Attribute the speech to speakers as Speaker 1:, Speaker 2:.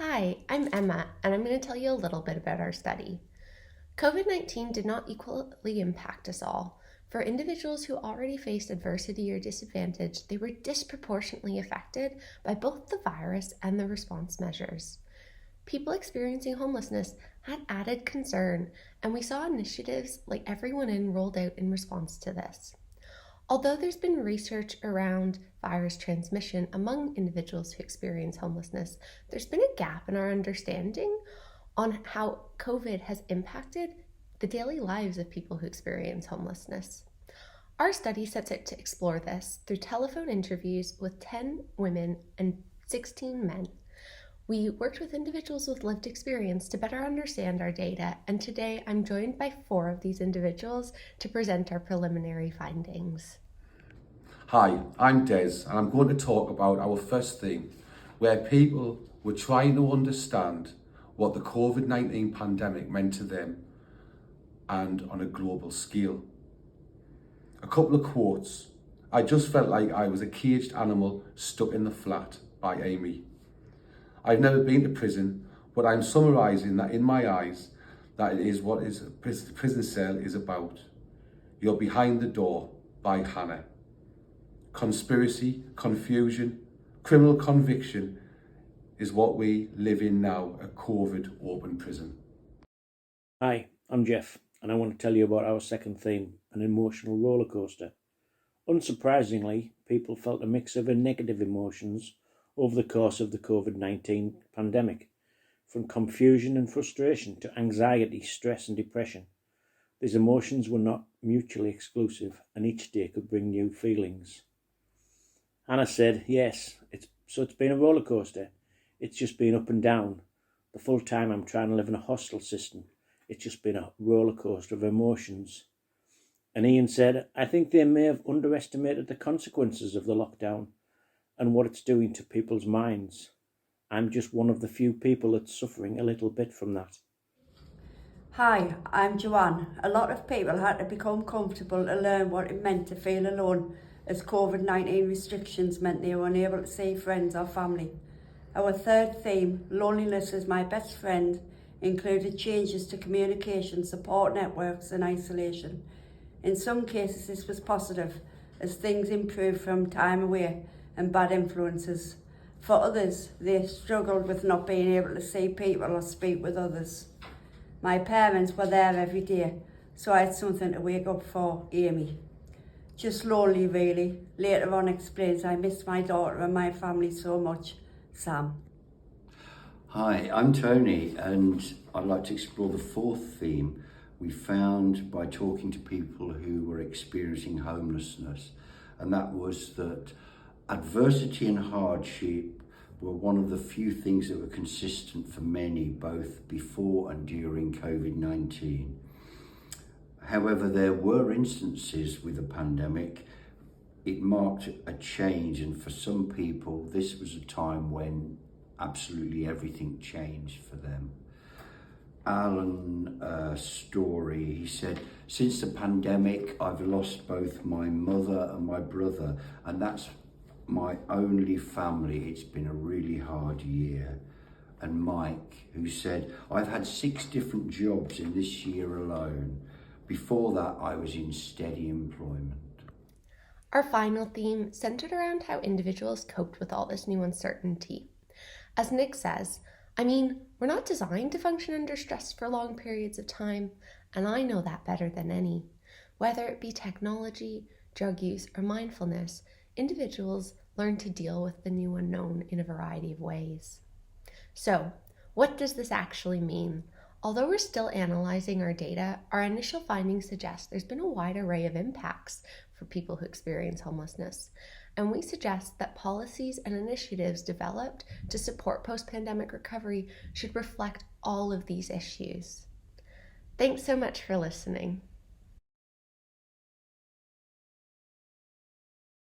Speaker 1: Hi, I'm Emma, and I'm going to tell you a little bit about our study. COVID-19 did not equally impact us all. For individuals who already faced adversity or disadvantage, they were disproportionately affected by both the virus and the response measures. People experiencing homelessness had added concern, and we saw initiatives like Everyone In rolled out in response to this. Although there's been research around virus transmission among individuals who experience homelessness, there's been a gap in our understanding on how COVID has impacted the daily lives of people who experience homelessness. Our study sets out to explore this through telephone interviews with 10 women and 16 men. We worked with individuals with lived experience to better understand our data, and today I'm joined by 4 of these individuals to present our preliminary findings.
Speaker 2: Hi, I'm Des, and I'm going to talk about our first theme, where people were trying to understand what the COVID-19 pandemic meant to them and on a global scale. A couple of quotes. I just felt like I was a caged animal stuck in the flat by Amy. I've never been to prison, but I'm summarising that in my eyes, that is what a prison cell is about. You're behind the door by Hannah. Conspiracy, confusion, criminal conviction is what we live in now, a COVID open prison.
Speaker 3: Hi, I'm Jeff, and I want to tell you about our second theme, an emotional rollercoaster. Unsurprisingly, people felt a mix of negative emotions over the course of the COVID-19 pandemic, from confusion and frustration to anxiety, stress and depression. These emotions were not mutually exclusive, and each day could bring new feelings. Hannah said, yes, it's been a roller coaster. It's just been up and down. The full time I'm trying to live in a hostel system. It's just been a roller coaster of emotions. And Ian said, I think they may have underestimated the consequences of the lockdown and what it's doing to people's minds. I'm just one of the few people that's suffering a little bit from that.
Speaker 4: Hi, I'm Joanne. A lot of people had to become comfortable to learn what it meant to feel alone, as COVID-19 restrictions meant they were unable to see friends or family. Our third theme, loneliness is my best friend, included changes to communication, support networks and isolation. In some cases this was positive, as things improved from time away and bad influences. For others, they struggled with not being able to see people or speak with others. My parents were there every day, so I had something to wake up for, Amy. Just lonely really. Later on explains I missed my daughter and my family so much, Sam.
Speaker 5: Hi, I'm Tony, and I'd like to explore the fourth theme we found by talking to people who were experiencing homelessness, and that was that adversity and hardship were one of the few things that were consistent for many, both before and during COVID-19. However, there were instances with the pandemic. It marked a change, and for some people, this was a time when absolutely everything changed for them. Alan's story, he said, since the pandemic, I've lost both my mother and my brother, and that's my only family. It's been a really hard year. And Mike, who said, I've had 6 different jobs in this year alone. Before that, I was in steady employment.
Speaker 1: Our final theme centered around how individuals coped with all this new uncertainty. As Nick says, we're not designed to function under stress for long periods of time, and I know that better than any. Whether it be technology, drug use, or mindfulness, individuals learn to deal with the new unknown in a variety of ways. So, what does this actually mean? Although we're still analyzing our data, our initial findings suggest there's been a wide array of impacts for people who experience homelessness, and we suggest that policies and initiatives developed to support post-pandemic recovery should reflect all of these issues. Thanks so much for listening.